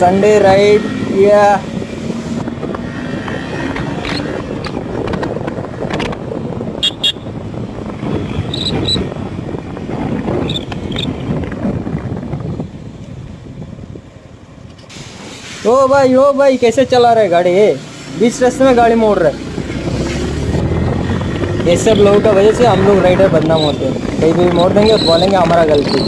Sunday ride या ओ भाई कैसे चला रहा है गाड़ी? बीच रास्ते में गाड़ी मोड़ रहा है। ये सब लोगों का वजह से हम लोग राइडर बदनाम होते हैं। कहीं भी मोड़ देंगे बोलेंगे हमारा गलती।